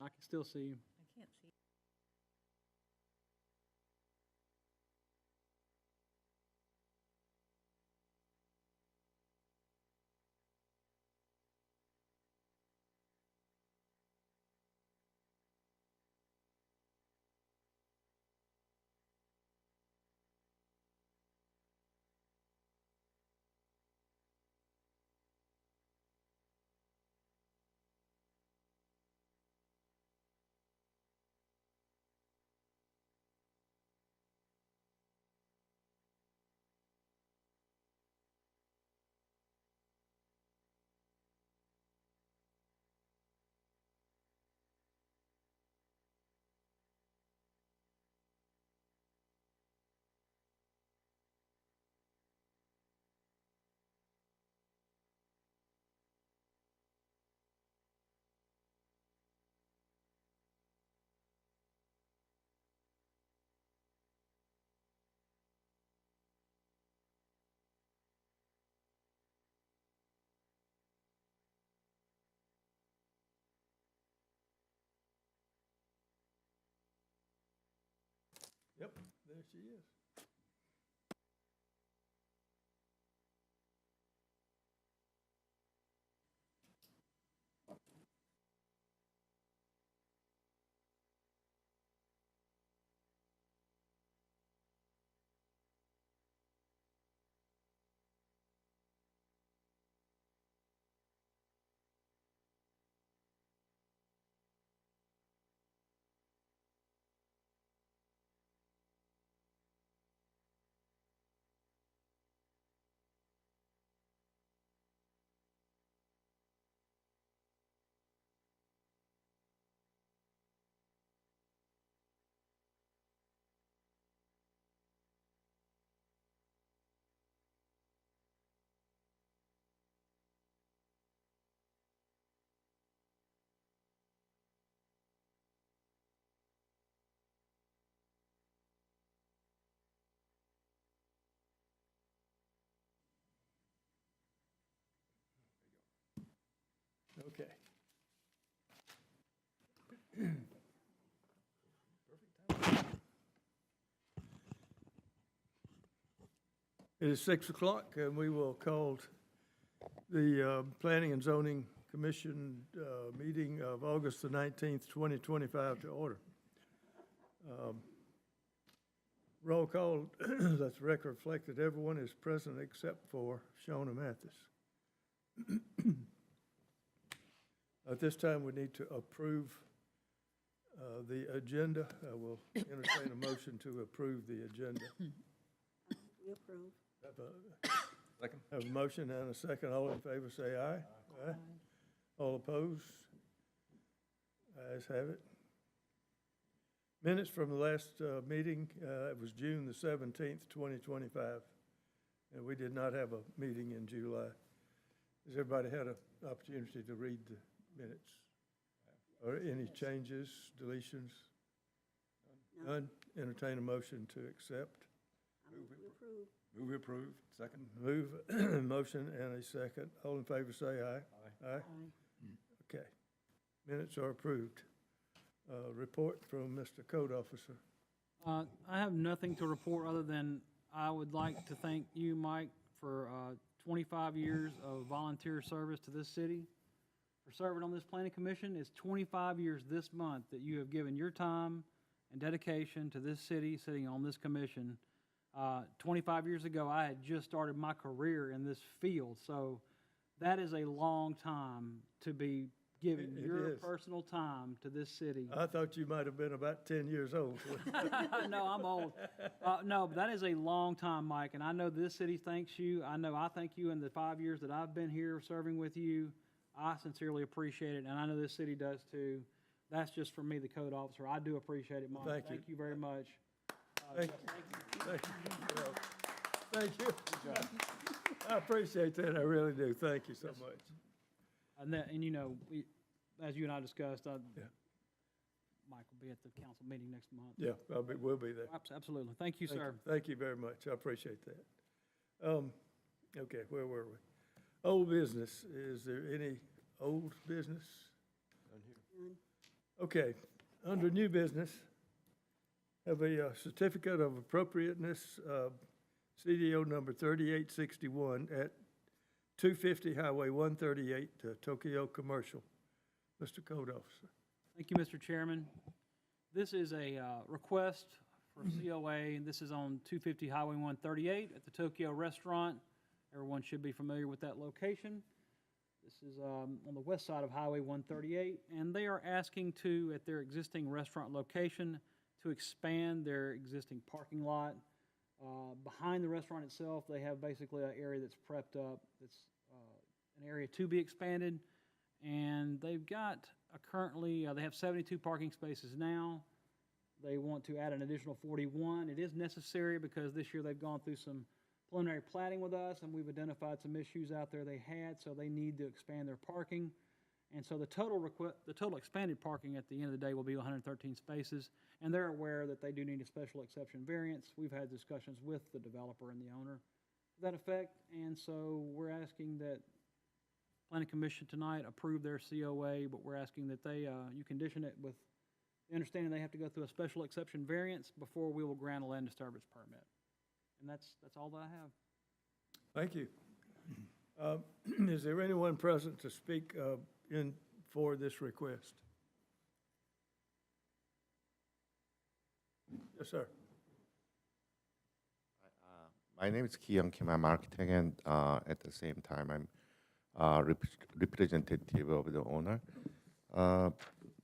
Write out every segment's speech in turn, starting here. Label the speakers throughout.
Speaker 1: I can still see you.
Speaker 2: I can't see.
Speaker 3: Yep, there she is. Okay. It is 6 o'clock, and we will call the Planning and Zoning Commission meeting of August the 19th, 2025 to order. Roll call, let the record reflect that everyone is present except for Shawna Mathis. At this time, we need to approve the agenda. I will entertain a motion to approve the agenda.
Speaker 2: We approve.
Speaker 4: Second.
Speaker 3: Have a motion and a second. All in favor, say aye. Aye. All opposed? Ayes have it. Minutes from the last meeting, it was June the 17th, 2025, and we did not have a meeting in July. Has everybody had an opportunity to read the minutes? Or any changes, deletions? None? Entertain a motion to accept.
Speaker 2: We approve.
Speaker 4: Move approved. Second.
Speaker 3: Move, motion and a second. All in favor, say aye. Aye. Okay. Minutes are approved. Report from Mr. Code Officer.
Speaker 1: I have nothing to report other than I would like to thank you, Mike, for 25 years of volunteer service to this city. For serving on this planning commission, it's 25 years this month that you have given your time and dedication to this city, sitting on this commission. 25 years ago, I had just started my career in this field, so that is a long time to be giving
Speaker 3: It
Speaker 1: your
Speaker 3: is.
Speaker 1: personal time to this city.
Speaker 3: I thought you might have been about 10 years old.
Speaker 1: No, I'm old. No, but that is a long time, Mike, and I know this city thanks you. I know I thank you in the 5 years that I've been here serving with you. I sincerely appreciate it, and I know this city does too. That's just from me, the code officer. I do appreciate it, Mike.
Speaker 3: Thank you.
Speaker 1: Thank you very much.
Speaker 3: Thank you. Thank you. Well, thank you. I appreciate that. I really do. Thank you so much.
Speaker 1: And you know, as you and I discussed,
Speaker 3: Yeah.
Speaker 1: Mike will be at the council meeting next month.
Speaker 3: Yeah, we'll be there.
Speaker 1: Absolutely. Thank you, sir.
Speaker 3: Thank you very much. I appreciate that. Okay, where were we? Old business. Is there any old business?
Speaker 2: None.
Speaker 3: Okay, under new business, have a certificate of appropriateness, CDO number 3861 at 250 Highway 138, Tokyo Commercial. Mr. Code Officer.
Speaker 1: Thank you, Mr. Chairman. This is a request for COA, and this is on 250 Highway 138 at the Tokyo Restaurant. Everyone should be familiar with that location. This is on the west side of Highway 138, and they are asking to, at their existing restaurant location, to expand their existing parking lot. Behind the restaurant itself, they have basically an area that's prepped up. It's an area to be expanded, and they've got currently, they have 72 parking spaces now. They want to add an additional 41. It is necessary because this year they've gone through some preliminary platting with us, and we've identified some issues out there they had, so they need to expand their parking. And so the total expanded parking at the end of the day will be 113 spaces, and they're aware that they do need a special exception variance. We've had discussions with the developer and the owner to that effect, and so we're asking that Planning Commission tonight approve their COA, but we're asking that they, you condition it with the understanding they have to go through a special exception variance before we will grant a land disturbance permit. And that's all that I have.
Speaker 3: Thank you. Is there anyone present to speak in for this request? Yes, sir.
Speaker 5: My name is Ki-young Kim. I'm architect, and at the same time, I'm representative of the owner.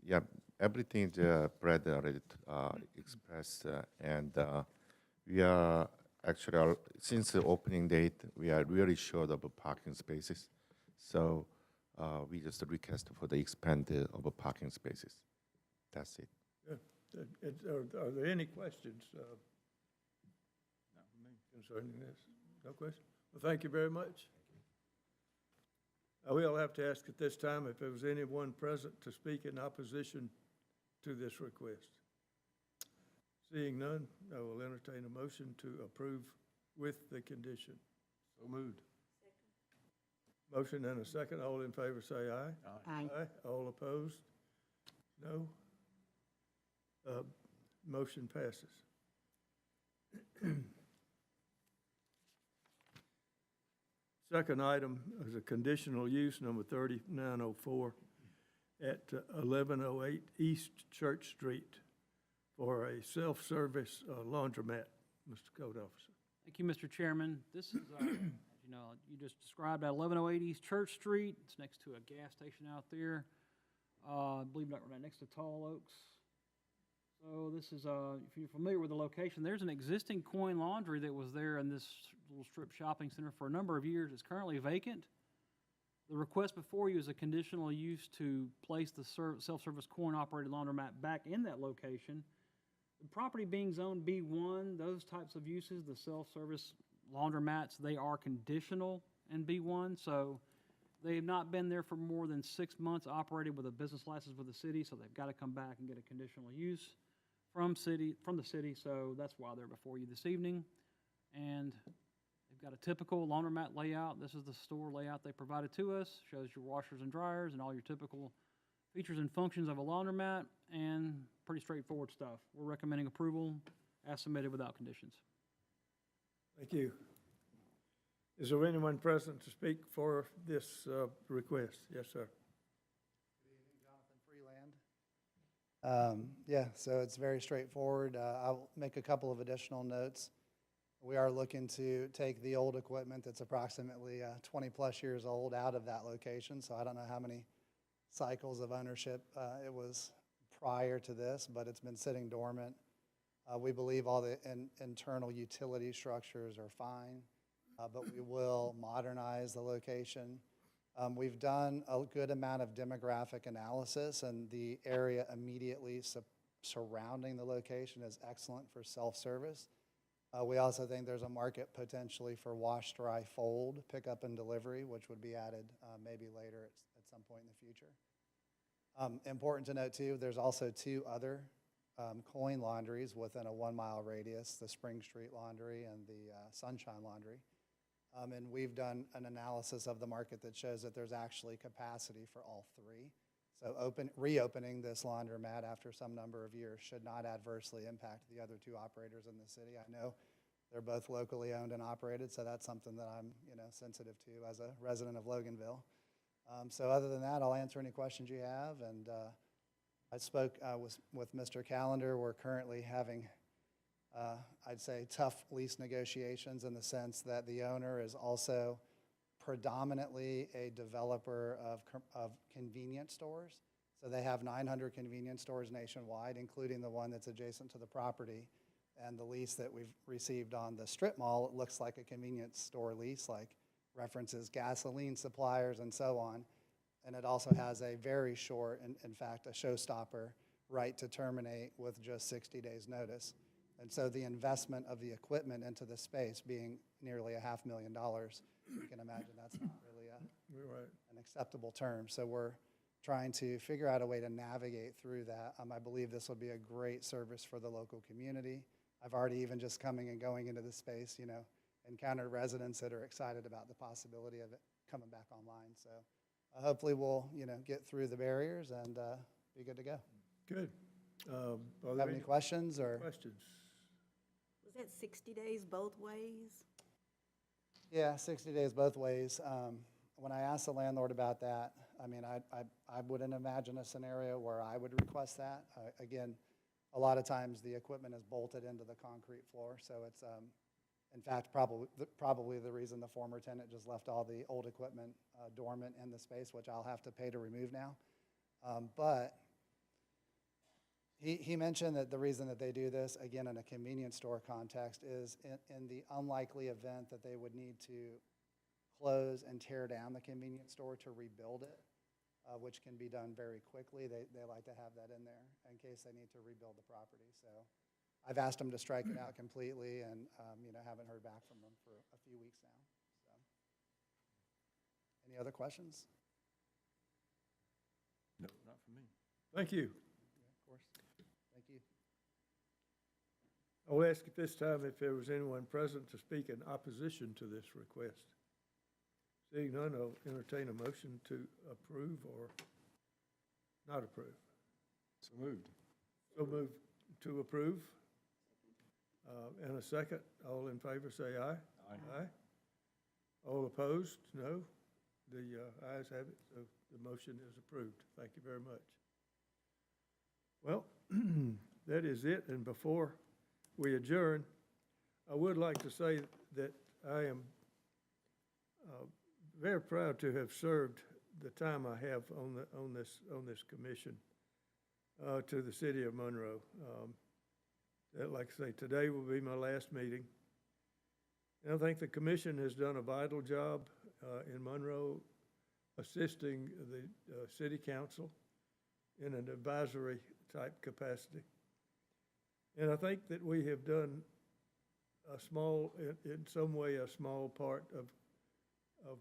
Speaker 5: Yeah, everything is Brad already expressed, and we are actually, since the opening date, we are really short of parking spaces. So we just request for the expand of parking spaces. That's it.
Speaker 3: Are there any questions concerning this? No question? Well, thank you very much. I will have to ask at this time if there was anyone present to speak in opposition to this request. Seeing none, I will entertain a motion to approve with the condition.
Speaker 4: So moved.
Speaker 3: Motion and a second. All in favor say aye.
Speaker 2: Aye.
Speaker 3: Aye. All opposed? No. Motion passes. Second item is a conditional use, number 3904, at 1108 East Church Street for a self-service laundromat. Mr. Code Officer.
Speaker 1: Thank you, Mr. Chairman. This is, as you know, you just described at 1108 East Church Street. It's next to a gas station out there. I believe right next to Tall Oaks. So this is, if you're familiar with the location, there's an existing Coin Laundry that was there in this little strip shopping center for a number of years. It's currently vacant. The request before you is a conditional use to place the self-service coin-operated laundromat back in that location. The property being zoned B1, those types of uses, the self-service laundromats, they are conditional in B1, so they have not been there for more than 6 months, operated with a business license with the city, so they've got to come back and get a conditional use from the city, so that's why they're before you this evening. And they've got a typical laundromat layout. This is the store layout they provided to us. Shows your washers and dryers and all your typical features and functions of a laundromat, and pretty straightforward stuff. We're recommending approval as submitted without conditions.
Speaker 3: Thank you. Is there anyone present to speak for this request? Yes, sir.
Speaker 6: Good evening, Jonathan Freeland. Yeah, so it's very straightforward. I'll make a couple of additional notes. We are looking to take the old equipment that's approximately 20-plus years old out of that location, so I don't know how many cycles of ownership it was prior to this, but it's been sitting dormant. We believe all the internal utility structures are fine, but we will modernize the location. We've done a good amount of demographic analysis, and the area immediately surrounding the location is excellent for self-service. We also think there's a market potentially for wash, dry, fold, pickup and delivery, which would be added maybe later at some point in the future. Important to note too, there's also 2 other coin laundries within a 1-mile radius, the Spring Street Laundry and the Sunshine Laundry. And we've done an analysis of the market that shows that there's actually capacity for all 3. So reopening this laundromat after some number of years should not adversely impact the other two operators in the city. I know they're both locally owned and operated, so that's something that I'm, sensitive to as a resident of Loganville. So other than that, I'll answer any questions you have, and I spoke with Mr. Callender. We're currently having, I'd say, tough lease negotiations in the sense that the owner is also predominantly a developer of convenience stores. So they have 900 convenience stores nationwide, including the one that's adjacent to the property. And the lease that we've received on the strip mall, it looks like a convenience store lease, like references gasoline suppliers and so on. And it also has a very short, in fact, a showstopper right to terminate with just 60 days notice. And so the investment of the equipment into the space being nearly $500,000, you can imagine that's not really an acceptable term. So we're trying to figure out a way to navigate through that. I believe this will be a great service for the local community. I've already, even just coming and going into the space, encountered residents that are excited about the possibility of it coming back online. So hopefully we'll, get through the barriers and be good to go.
Speaker 3: Good. Are there
Speaker 6: Have any questions or?
Speaker 3: questions?
Speaker 2: Was that 60 days both ways?
Speaker 6: Yeah, 60 days both ways. When I asked the landlord about that, I wouldn't imagine a scenario where I would request that. Again, a lot of times the equipment is bolted into the concrete floor, so it's, in fact, probably the reason the former tenant just left all the old equipment dormant in the space, which I'll have to pay to remove now. But he mentioned that the reason that they do this, again, in a convenience store context, is in the unlikely event that they would need to close and tear down the convenience store to rebuild it, which can be done very quickly. They like to have that in there in case they need to rebuild the property. So I've asked them to strike it out completely, and haven't heard back from them for a few weeks now. So, any other questions?
Speaker 4: No, not for me.
Speaker 3: Thank you.
Speaker 6: Yeah, of course. Thank you.
Speaker 3: I'll ask at this time if there was anyone present to speak in opposition to this request. Seeing none, I'll entertain a motion to approve or not approve.
Speaker 4: So moved.
Speaker 3: So move to approve. And a second. All in favor, say aye.
Speaker 4: Aye.
Speaker 3: Aye. All opposed, no. The ayes have it, so the motion is approved. Thank you very much. Well, that is it, and before we adjourn, I would like to say that I am very proud to have served the time I have on this commission to the city of Monroe. Like I say, today will be my last meeting. And I think the commission has done a vital job in Monroe assisting the city council in an advisory type capacity. And I think that we have done in some way, a small part of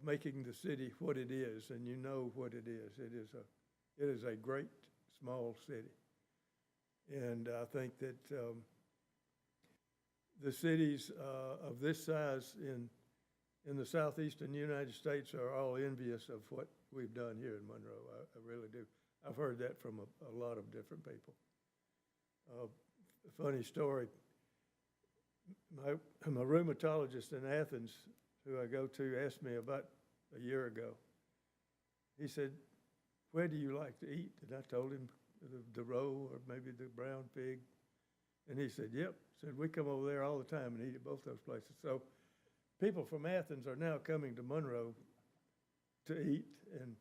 Speaker 3: making the city what it is, and you know what it is. It is a great small city. And I think that the cities of this size in the southeastern United States are all envious of what we've done here in Monroe. I really do. I've heard that from a lot of different people. A funny story, my rheumatologist in Athens, who I go to, asked me about a year ago. He said, "Where do you like to eat?" And I told him the roe or maybe the brown pig. And he said, "Yep." Said, "We come over there all the time and eat at both those places." So people from Athens are now coming to Monroe to eat, and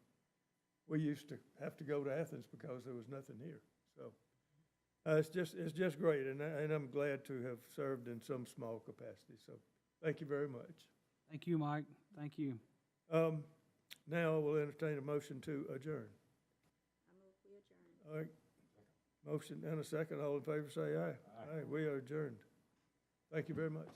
Speaker 3: we used to have to go to Athens because there was nothing here. So it's just great, and I'm glad to have served in some small capacity. So thank you very much.
Speaker 1: Thank you, Mike. Thank you.
Speaker 3: Now I will entertain a motion to adjourn.
Speaker 2: I move we adjourn.
Speaker 3: All right. Motion and a second. All in favor say aye. Aye. We are adjourned. Thank you very much.